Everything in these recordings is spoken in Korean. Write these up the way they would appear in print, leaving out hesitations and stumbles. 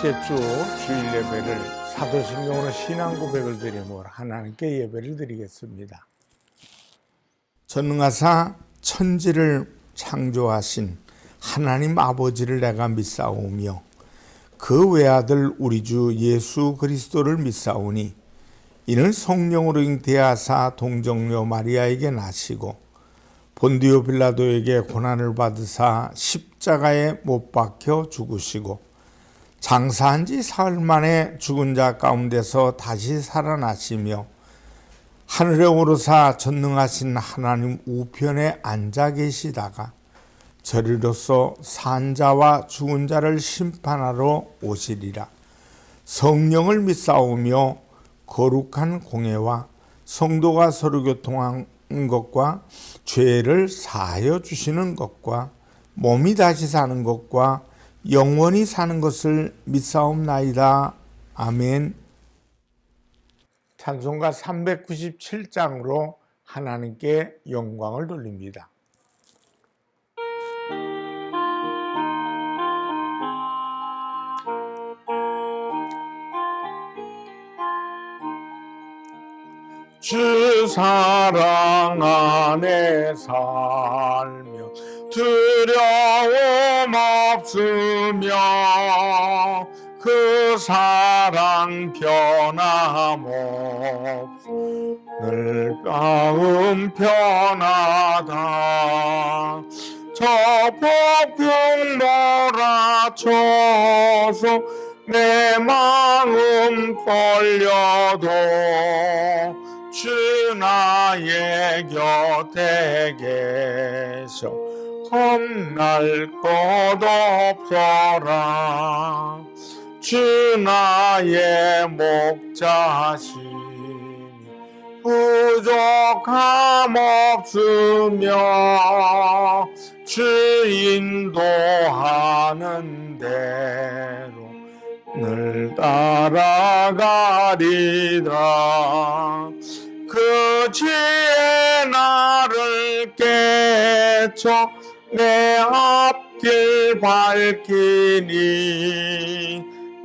첫째 주 주일 예배를 사도신경으로 신앙 고백을 드리며 하나님께 예배를 드리겠습니다. 전능하사 천지를 창조하신 하나님 아버지를 내가 믿사오며 그 외아들 우리 주 예수 그리스도를 믿사오니 이는 성령으로 잉태하사 동정녀 마리아에게 나시고 본디오 빌라도에게 고난을 받으사 십자가에 못 박혀 죽으시고 장사한 지 사흘 만에 죽은 자 가운데서 다시 살아나시며 하늘에 오르사 전능하신 하나님 우편에 앉아 계시다가 저리로서 산 자와 죽은 자를 심판하러 오시리라. 성령을 믿사오며 거룩한 공예와 성도가 서로 교통한 것과 죄를 사하여 주시는 것과 몸이 다시 사는 것과 영원히 사는 것을 믿사옵나이다. 아멘. 찬송가 397장으로 하나님께 영광을 돌립니다. 주 사랑 안에 살며 두려움 없으며 그 사랑 변함없어 늘 마음 편하다. 저 폭풍 몰아쳐서 내 마음 떨려도 주 나의 곁에 계셔 겁날 것 없어라. 주 나의 목자시니 부족함 없으며 주 인도하는 대로 늘 따라가리라. 그 지혜 나를 깨쳐 내 앞길 밝히니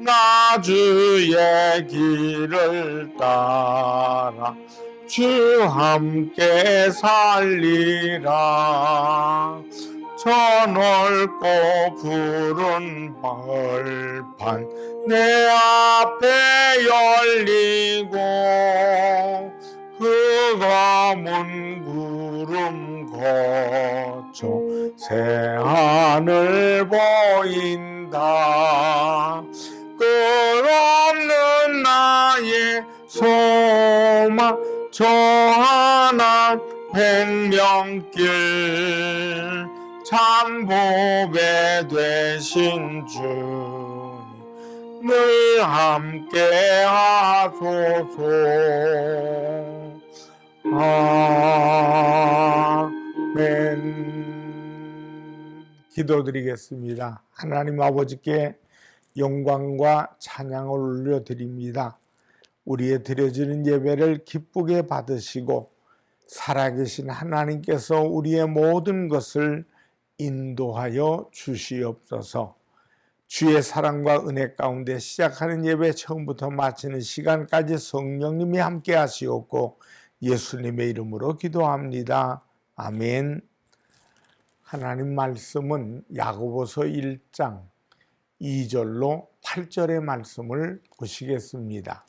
나 주의 길을 따라 주 함께 살리라. 저 넓고 푸른 벌판 내 앞에 열리고 그 검은 구름 거쳐 새하늘 보인다. 끝없는 나의 소망 저 하나 백명길 참 보배 되신 주님 늘 함께 하소서. 아멘. 기도드리겠습니다. 하나님 아버지께 영광과 찬양을 올려드립니다. 우리의 드려지는 예배를 기쁘게 받으시고 살아계신 하나님께서 우리의 모든 것을 인도하여 주시옵소서. 주의 사랑과 은혜 가운데 시작하는 예배 처음부터 마치는 시간까지 성령님이 함께 하시옵고 예수님의 이름으로 기도합니다. 아멘. 하나님 말씀은 야고보서 1장 2절로 8절의 말씀을 보시겠습니다.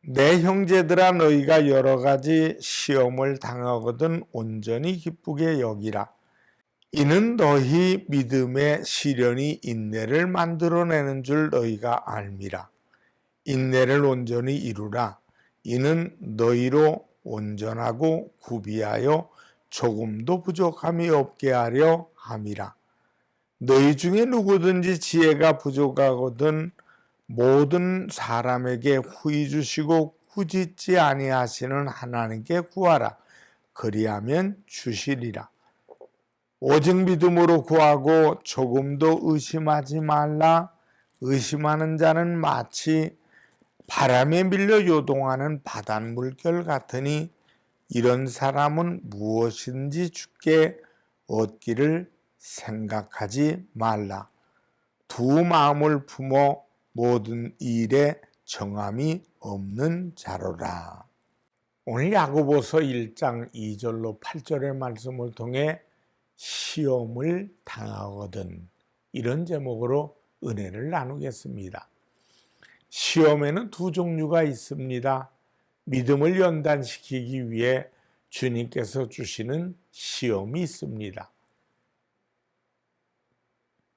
내 형제들아 너희가 여러 가지 시험을 당하거든 온전히 기쁘게 여기라. 이는 너희 믿음의 시련이 인내를 만들어내는 줄 너희가 알미라. 인내를 온전히 이루라. 이는 너희로 온전하고 구비하여 조금도 부족함이 없게 하려 함이라. 너희 중에 누구든지 지혜가 부족하거든 모든 사람에게 후히 주시고 꾸짖지 아니하시는 하나님께 구하라. 그리하면 주시리라. 오직 믿음으로 구하고 조금도 의심하지 말라. 의심하는 자는 마치 바람에 밀려 요동하는 바닷물결 같으니 이런 사람은 무엇인지 주께 얻기를 생각하지 말라. 두 마음을 품어 모든 일에 정함이 없는 자로라. 오늘 야고보서 1장 2절로 8절의 말씀을 통해 시험을 당하거든, 이런 제목으로 은혜를 나누겠습니다. 시험에는 두 종류가 있습니다. 믿음을 연단시키기 위해 주님께서 주시는 시험이 있습니다.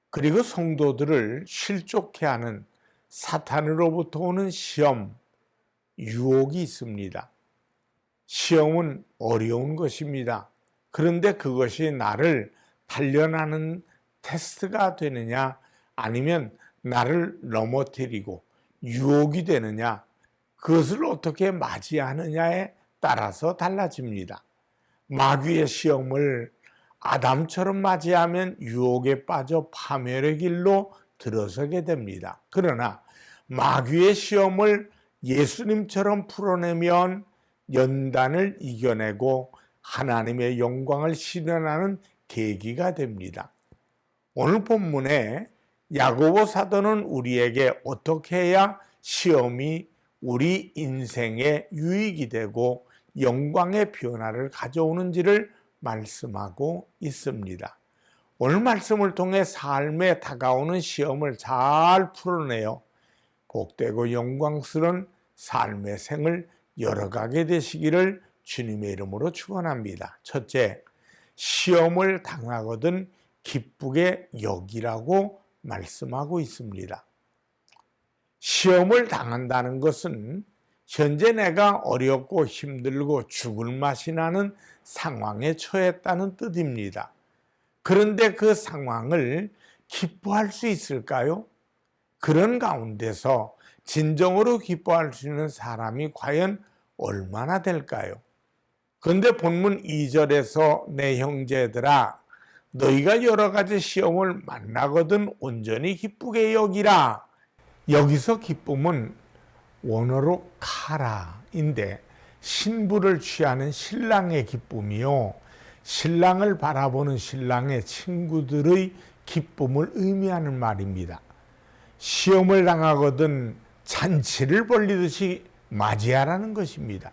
그리고 성도들을 실족케 하는 사탄으로부터 오는 시험, 유혹이 있습니다. 시험은 어려운 것입니다. 그런데 그것이 나를 단련하는 테스트가 되느냐, 아니면 나를 넘어뜨리고 유혹이 되느냐, 그것을 어떻게 맞이하느냐에 따라서 달라집니다. 마귀의 시험을 아담처럼 맞이하면 유혹에 빠져 파멸의 길로 들어서게 됩니다. 그러나 마귀의 시험을 예수님처럼 풀어내면 연단을 이겨내고 하나님의 영광을 실현하는 계기가 됩니다. 오늘 본문에 야고보 사도는 우리에게 어떻게 해야 시험이 우리 인생의 유익이 되고 영광의 변화를 가져오는지를 말씀하고 있습니다. 오늘 말씀을 통해 삶에 다가오는 시험을 잘 풀어내어 복되고 영광스러운 삶의 생을 열어가게 되시기를 주님의 이름으로 축원합니다. 첫째, 시험을 당하거든 기쁘게 여기라고 말씀하고 있습니다. 시험을 당한다는 것은 현재 내가 어렵고 힘들고 죽을 맛이 나는 상황에 처했다는 뜻입니다. 그런데 그 상황을 기뻐할 수 있을까요? 그런 가운데서 진정으로 기뻐할 수 있는 사람이 과연 얼마나 될까요? 그런데 본문 2절에서 내 형제들아, 너희가 여러 가지 시험을 만나거든 온전히 기쁘게 여기라. 여기서 기쁨은 원어로 카라인데 신부를 취하는 신랑의 기쁨이요, 신랑을 바라보는 신랑의 친구들의 기쁨을 의미하는 말입니다. 시험을 당하거든 잔치를 벌리듯이 맞이하라는 것입니다.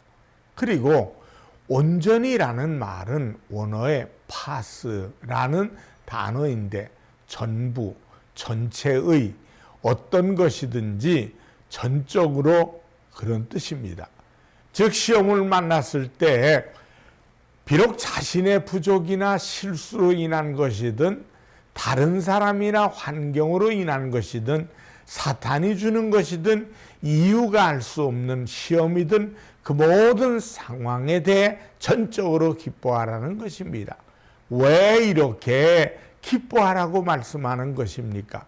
그리고 온전히라는 말은 원어의 파스라는 단어인데 전부, 전체의, 어떤 것이든지 전적으로 그런 뜻입니다. 즉 시험을 만났을 때 비록 자신의 부족이나 실수로 인한 것이든 다른 사람이나 환경으로 인한 것이든 사탄이 주는 것이든 이유가 알 수 없는 시험이든 그 모든 상황에 대해 전적으로 기뻐하라는 것입니다. 왜 이렇게 기뻐하라고 말씀하는 것입니까?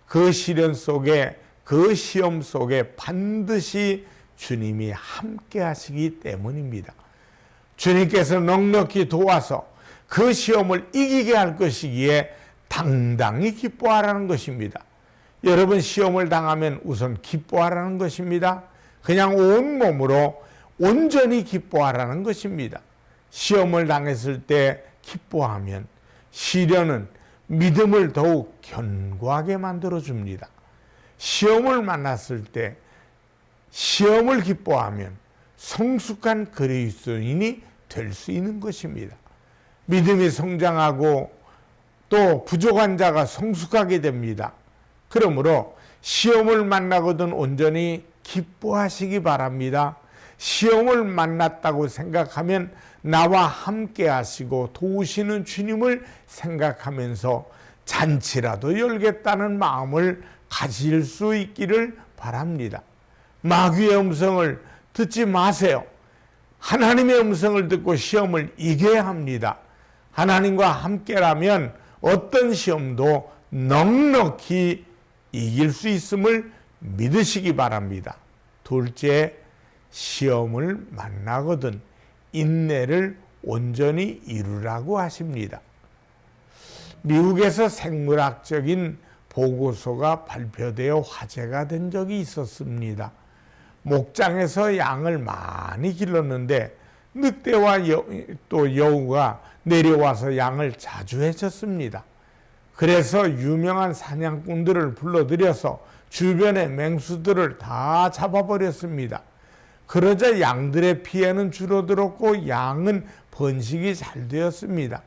그 시련 속에, 그 시험 속에 반드시 주님이 함께 하시기 때문입니다. 주님께서 넉넉히 도와서 그 시험을 이기게 할 것이기에 당당히 기뻐하라는 것입니다. 여러분, 시험을 당하면 우선 기뻐하라는 것입니다. 그냥 온몸으로 온전히 기뻐하라는 것입니다. 시험을 당했을 때 기뻐하면 시련은 믿음을 더욱 견고하게 만들어줍니다. 시험을 만났을 때 시험을 기뻐하면 성숙한 그리스도인이 될 수 있는 것입니다. 믿음이 성장하고 또 부족한 자가 성숙하게 됩니다. 그러므로 시험을 만나거든 온전히 기뻐하시기 바랍니다. 시험을 만났다고 생각하면 나와 함께 하시고 도우시는 주님을 생각하면서 잔치라도 열겠다는 마음을 가질 수 있기를 바랍니다. 마귀의 음성을 듣지 마세요. 하나님의 음성을 듣고 시험을 이겨야 합니다. 하나님과 함께라면 어떤 시험도 넉넉히 이길 수 있음을 믿으시기 바랍니다. 둘째, 시험을 만나거든 인내를 온전히 이루라고 하십니다. 미국에서 생물학적인 보고서가 발표되어 화제가 된 적이 있었습니다. 목장에서 양을 많이 길렀는데 늑대와 또 여우가 내려와서 양을 자주 해쳤습니다. 그래서 유명한 사냥꾼들을 불러들여서 주변의 맹수들을 다 잡아버렸습니다. 그러자 양들의 피해는 줄어들었고 양은 번식이 잘 되었습니다.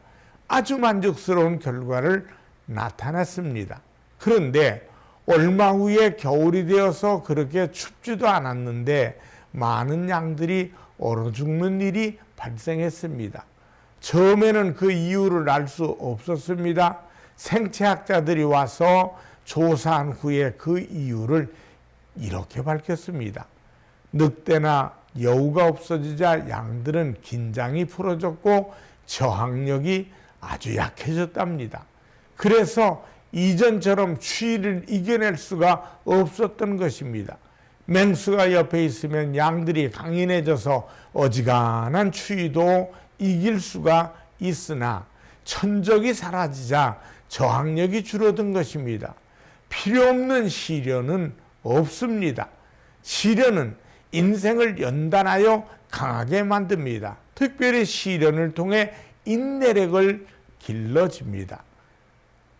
아주 만족스러운 결과를 나타냈습니다. 그런데 얼마 후에 겨울이 되어서 그렇게 춥지도 않았는데 많은 양들이 얼어 죽는 일이 발생했습니다. 처음에는 그 이유를 알 수 없었습니다. 생체학자들이 와서 조사한 후에 그 이유를 이렇게 밝혔습니다. 늑대나 여우가 없어지자 양들은 긴장이 풀어졌고 저항력이 아주 약해졌답니다. 그래서 이전처럼 추위를 이겨낼 수가 없었던 것입니다. 맹수가 옆에 있으면 양들이 강인해져서 어지간한 추위도 이길 수가 있으나 천적이 사라지자 저항력이 줄어든 것입니다. 필요 없는 시련은 없습니다. 시련은 인생을 연단하여 강하게 만듭니다. 특별히 시련을 통해 인내력을 길러줍니다.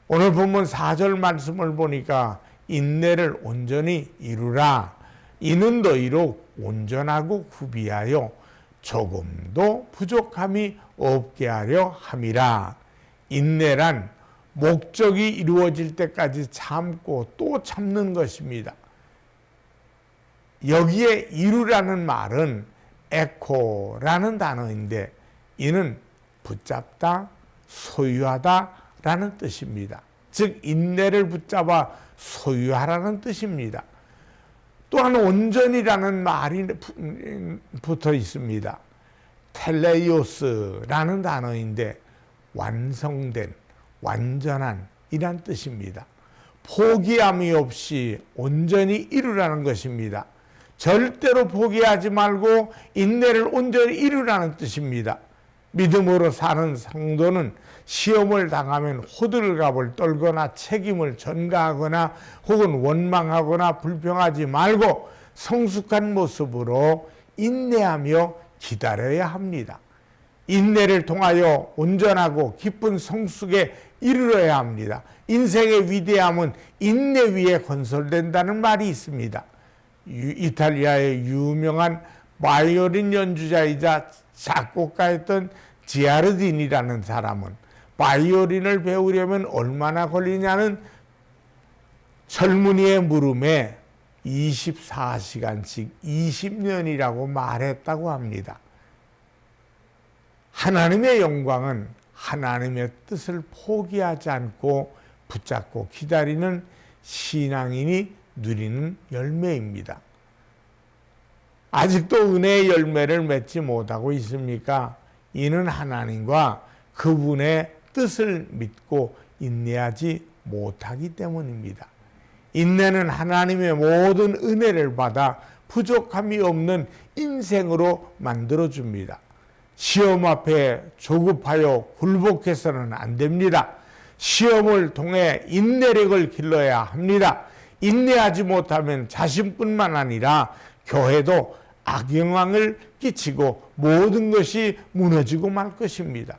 오늘 본문 4절 말씀을 보니까 인내를 온전히 이루라. 이는 너희로 온전하고 구비하여 조금도 부족함이 없게 하려 함이라. 인내란 목적이 이루어질 때까지 참고 또 참는 것입니다. 여기에 이루라는 말은 에코라는 단어인데 이는 붙잡다, 소유하다 라는 뜻입니다. 즉 인내를 붙잡아 소유하라는 뜻입니다. 또한 온전이라는 말이 붙어 있습니다. 텔레이오스라는 단어인데 완성된, 완전한 이란 뜻입니다. 포기함이 없이 온전히 이루라는 것입니다. 절대로 포기하지 말고 인내를 온전히 이루라는 뜻입니다. 믿음으로 사는 성도는 시험을 당하면 호들갑을 떨거나 책임을 전가하거나 혹은 원망하거나 불평하지 말고 성숙한 모습으로 인내하며 기다려야 합니다. 인내를 통하여 온전하고 기쁜 성숙에 이르러야 합니다. 인생의 위대함은 인내 위에 건설된다는 말이 있습니다. 이탈리아의 유명한 바이올린 연주자이자 작곡가였던 지아르디니라는 사람은 바이올린을 배우려면 얼마나 걸리냐는 젊은이의 물음에 24시간씩 20년이라고 말했다고 합니다. 하나님의 영광은 하나님의 뜻을 포기하지 않고 붙잡고 기다리는 신앙인이 누리는 열매입니다. 아직도 은혜의 열매를 맺지 못하고 있습니까? 이는 하나님과 그분의 뜻을 믿고 인내하지 못하기 때문입니다. 인내는 하나님의 모든 은혜를 받아 부족함이 없는 인생으로 만들어줍니다. 시험 앞에 조급하여 굴복해서는 안 됩니다. 시험을 통해 인내력을 길러야 합니다. 인내하지 못하면 자신뿐만 아니라 교회도 악영향을 끼치고 모든 것이 무너지고 말 것입니다.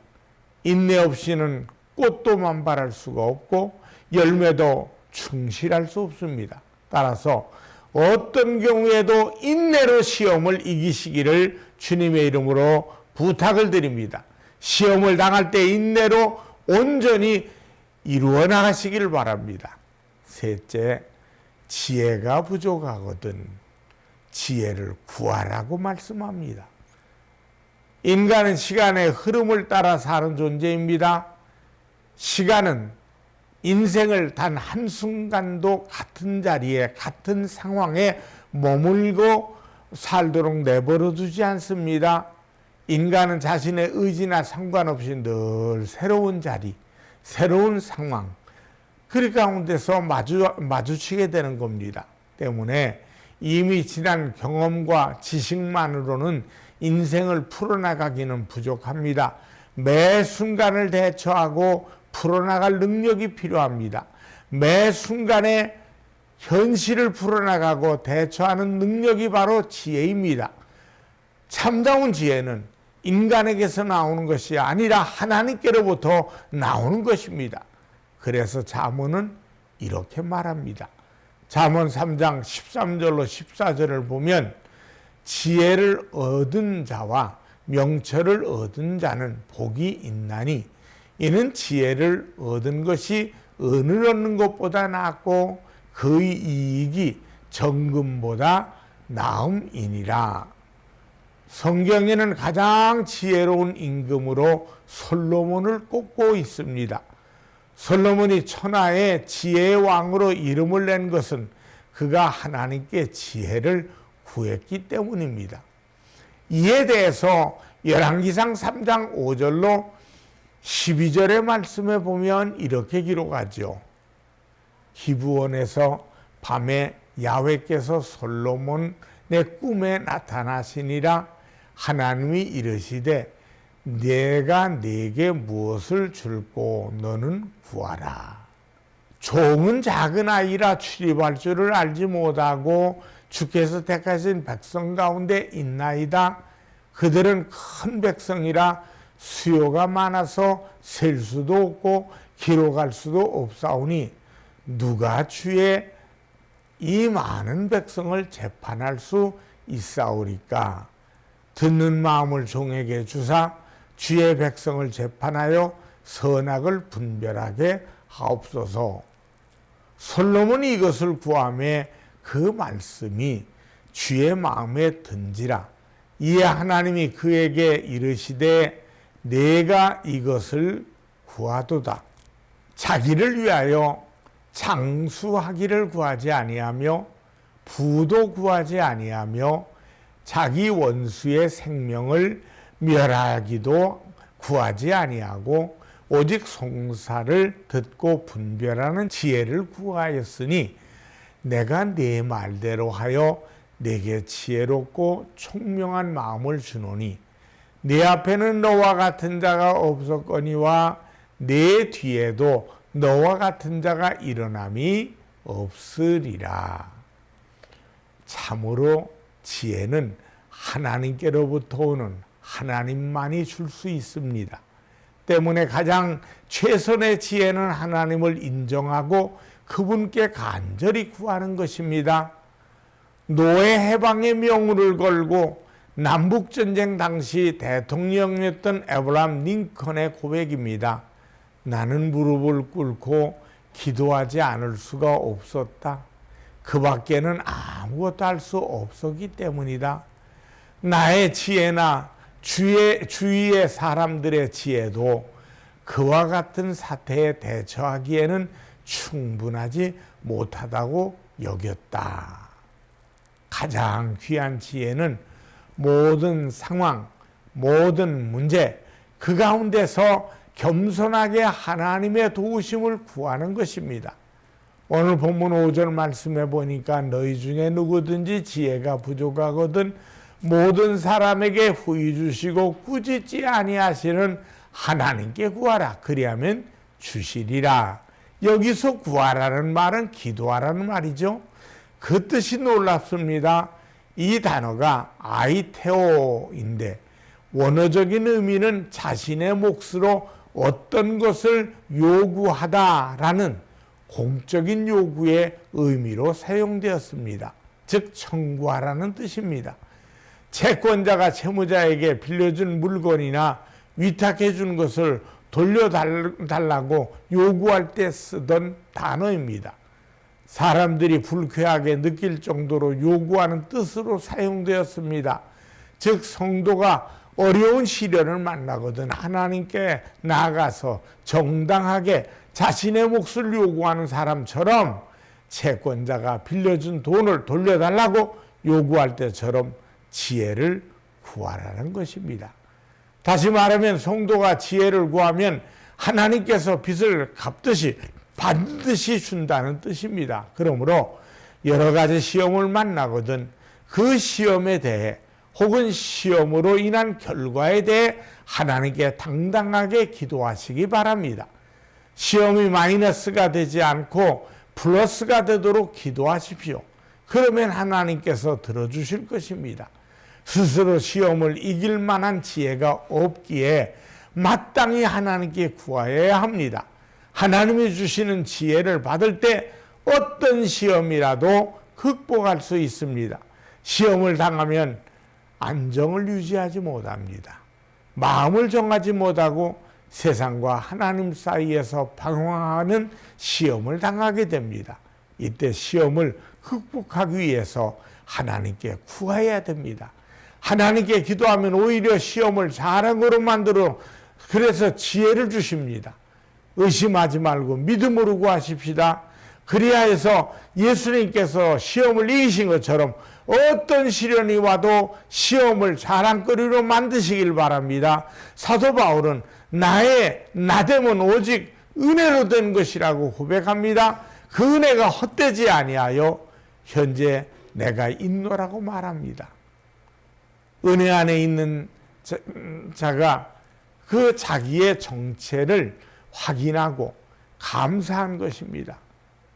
인내 없이는 꽃도 만발할 수가 없고 열매도 충실할 수 없습니다. 따라서 어떤 경우에도 인내로 시험을 이기시기를 주님의 이름으로 부탁을 드립니다. 시험을 당할 때 인내로 온전히 이루어 나가시기를 바랍니다. 셋째, 지혜가 부족하거든 지혜를 구하라고 말씀합니다. 인간은 시간의 흐름을 따라 사는 존재입니다. 시간은 인생을 단 한순간도 같은 자리에 같은 상황에 머물고 살도록 내버려 두지 않습니다. 인간은 자신의 의지나 상관없이 늘 새로운 자리, 새로운 상황, 그 가운데서 마주치게 되는 겁니다. 때문에 이미 지난 경험과 지식만으로는 인생을 풀어나가기는 부족합니다. 매 순간을 대처하고 풀어나갈 능력이 필요합니다. 매 순간에 현실을 풀어나가고 대처하는 능력이 바로 지혜입니다. 참다운 지혜는 인간에게서 나오는 것이 아니라 하나님께로부터 나오는 것입니다. 그래서 잠언은 이렇게 말합니다. 잠언 3장 13절로 14절을 보면 지혜를 얻은 자와 명철을 얻은 자는 복이 있나니 이는 지혜를 얻은 것이 은을 얻는 것보다 낫고 그의 이익이 정금보다 나음이니라. 성경에는 가장 지혜로운 임금으로 솔로몬을 꼽고 있습니다. 솔로몬이 천하의 지혜의 왕으로 이름을 낸 것은 그가 하나님께 지혜를 구했기 때문입니다. 이에 대해서 열왕기상 3장 5절로 12절의 말씀에 보면 이렇게 기록하죠. 기브온에서 밤에 야훼께서 솔로몬의 꿈에 나타나시니라. 하나님이 이르시되 내가 네게 무엇을 줄꼬 너는 구하라. 종은 작은 아이라 출입할 줄을 알지 못하고 주께서 택하신 백성 가운데 있나이다. 그들은 큰 백성이라 수요가 많아서 셀 수도 없고 기록할 수도 없사오니 누가 주의 이 많은 백성을 재판할 수 있사오리까. 듣는 마음을 종에게 주사 주의 백성을 재판하여 선악을 분별하게 하옵소서. 솔로몬이 이것을 구하매 그 말씀이 주의 마음에 든지라. 이에 하나님이 그에게 이르시되 내가 이것을 구하도다. 자기를 위하여 장수하기를 구하지 아니하며 부도 구하지 아니하며 자기 원수의 생명을 멸하기도 구하지 아니하고 오직 송사를 듣고 분별하는 지혜를 구하였으니 내가 네 말대로 하여 내게 지혜롭고 총명한 마음을 주노니 네 앞에는 너와 같은 자가 없었거니와 네 뒤에도 너와 같은 자가 일어남이 없으리라. 참으로 지혜는 하나님께로부터 오는 하나님만이 줄 수 있습니다. 때문에 가장 최선의 지혜는 하나님을 인정하고 그분께 간절히 구하는 것입니다. 노예 해방의 명운을 걸고 남북전쟁 당시 대통령이었던 에브라함 링컨의 고백입니다. 나는 무릎을 꿇고 기도하지 않을 수가 없었다. 그 밖에는 아무것도 할 수 없었기 때문이다. 나의 지혜나 주위의 사람들의 지혜도 그와 같은 사태에 대처하기에는 충분하지 못하다고 여겼다. 가장 귀한 지혜는 모든 상황, 모든 문제, 그 가운데서 겸손하게 하나님의 도우심을 구하는 것입니다. 오늘 본문 5절 말씀해 보니까 너희 중에 누구든지 지혜가 부족하거든 모든 사람에게 후히 주시고 꾸짖지 아니하시는 하나님께 구하라. 그리하면 주시리라. 여기서 구하라는 말은 기도하라는 말이죠. 그 뜻이 놀랍습니다. 이 단어가 아이테오인데 원어적인 의미는 자신의 몫으로 어떤 것을 요구하다라는 공적인 요구의 의미로 사용되었습니다. 즉 청구하라는 뜻입니다. 채권자가 채무자에게 빌려준 물건이나 위탁해 준 것을 돌려달라고 요구할 때 쓰던 단어입니다. 사람들이 불쾌하게 느낄 정도로 요구하는 뜻으로 사용되었습니다. 즉 성도가 어려운 시련을 만나거든 하나님께 나아가서 정당하게 자신의 몫을 요구하는 사람처럼 채권자가 빌려준 돈을 돌려달라고 요구할 때처럼 지혜를 구하라는 것입니다. 다시 말하면 성도가 지혜를 구하면 하나님께서 빚을 갚듯이 반드시 준다는 뜻입니다. 그러므로 여러 가지 시험을 만나거든 그 시험에 대해 혹은 시험으로 인한 결과에 대해 하나님께 당당하게 기도하시기 바랍니다. 시험이 마이너스가 되지 않고 플러스가 되도록 기도하십시오. 그러면 하나님께서 들어주실 것입니다. 스스로 시험을 이길 만한 지혜가 없기에 마땅히 하나님께 구하여야 합니다. 하나님이 주시는 지혜를 받을 때 어떤 시험이라도 극복할 수 있습니다. 시험을 당하면 안정을 유지하지 못합니다. 마음을 정하지 못하고 세상과 하나님 사이에서 방황하는 시험을 당하게 됩니다. 이때 시험을 극복하기 위해서 하나님께 구해야 됩니다. 하나님께 기도하면 오히려 시험을 자랑으로 만들어 그래서 지혜를 주십니다. 의심하지 말고 믿음으로 구하십시다. 그리하여서 예수님께서 시험을 이기신 것처럼 어떤 시련이 와도 시험을 자랑거리로 만드시길 바랍니다. 사도 바울은 나의 나됨은 오직 은혜로 된 것이라고 고백합니다. 그 은혜가 헛되지 아니하여 현재 내가 있노라고 말합니다. 은혜 안에 있는 자가 그 자기의 정체를 확인하고 감사한 것입니다.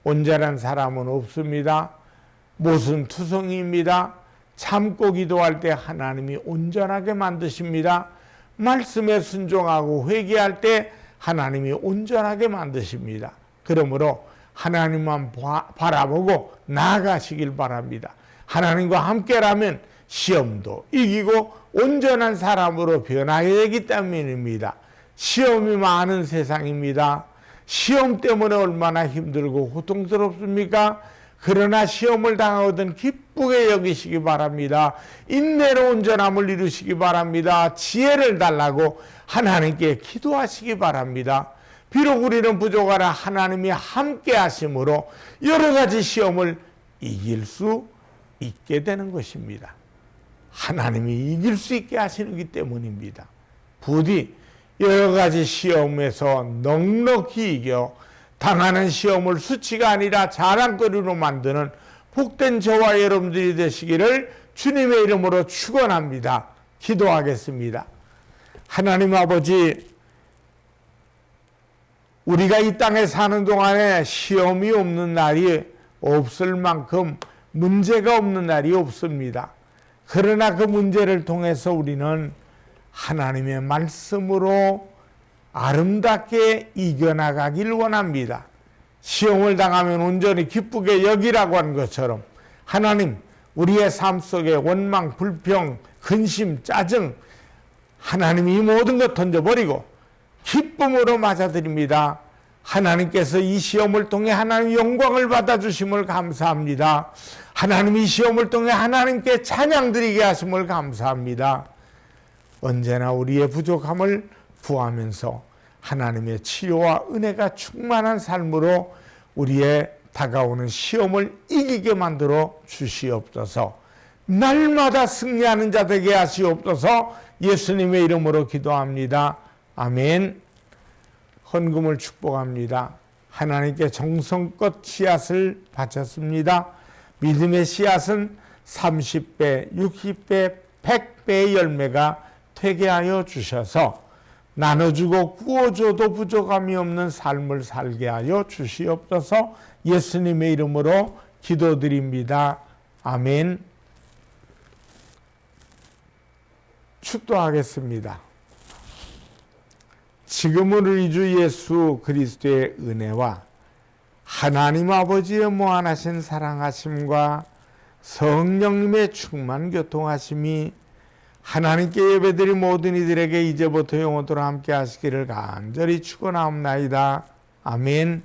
온전한 사람은 없습니다. 못은 투성이입니다. 참고 기도할 때 하나님이 온전하게 만드십니다. 말씀에 순종하고 회개할 때 하나님이 온전하게 만드십니다. 그러므로 하나님만 바라보고 나아가시길 바랍니다. 하나님과 함께라면 시험도 이기고 온전한 사람으로 변하게 되기 때문입니다. 시험이 많은 세상입니다. 시험 때문에 얼마나 힘들고 고통스럽습니까? 그러나 시험을 당하거든 기쁘게 여기시기 바랍니다. 인내로 온전함을 이루시기 바랍니다. 지혜를 달라고 하나님께 기도하시기 바랍니다. 비록 우리는 부족하나 하나님이 함께 하심으로 여러 가지 시험을 이길 수 있게 되는 것입니다. 하나님이 이길 수 있게 하시기 때문입니다. 부디 여러 가지 시험에서 넉넉히 이겨 당하는 시험을 수치가 아니라 자랑거리로 만드는 복된 저와 여러분들이 되시기를 주님의 이름으로 축원합니다. 기도하겠습니다. 하나님 아버지, 우리가 이 땅에 사는 동안에 시험이 없는 날이 없을 만큼 문제가 없는 날이 없습니다. 그러나 그 문제를 통해서 우리는 하나님의 말씀으로 아름답게 이겨나가길 원합니다. 시험을 당하면 온전히 기쁘게 여기라고 한 것처럼 하나님, 우리의 삶 속에 원망, 불평, 근심, 짜증, 하나님 이 모든 것 던져버리고 기쁨으로 맞아드립니다. 하나님께서 이 시험을 통해 하나님 영광을 받아주심을 감사합니다. 하나님 이 시험을 통해 하나님께 찬양드리게 하심을 감사합니다. 언제나 우리의 부족함을 구하면서 하나님의 치료와 은혜가 충만한 삶으로 우리의 다가오는 시험을 이기게 만들어 주시옵소서. 날마다 승리하는 자 되게 하시옵소서. 예수님의 이름으로 기도합니다. 아멘. 헌금을 축복합니다. 하나님께 정성껏 씨앗을 바쳤습니다. 믿음의 씨앗은 30배, 60배, 100배의 열매가 되게 하여 주셔서 나눠주고 구워줘도 부족함이 없는 삶을 살게 하여 주시옵소서. 예수님의 이름으로 기도드립니다. 아멘. 축도하겠습니다. 지금은 우리 주 예수 그리스도의 은혜와 하나님 아버지의 무한하신 사랑하심과 성령님의 충만 교통하심이 하나님께 예배드린 모든 이들에게 이제부터 영원토록 함께 하시기를 간절히 축원하옵나이다. 아멘.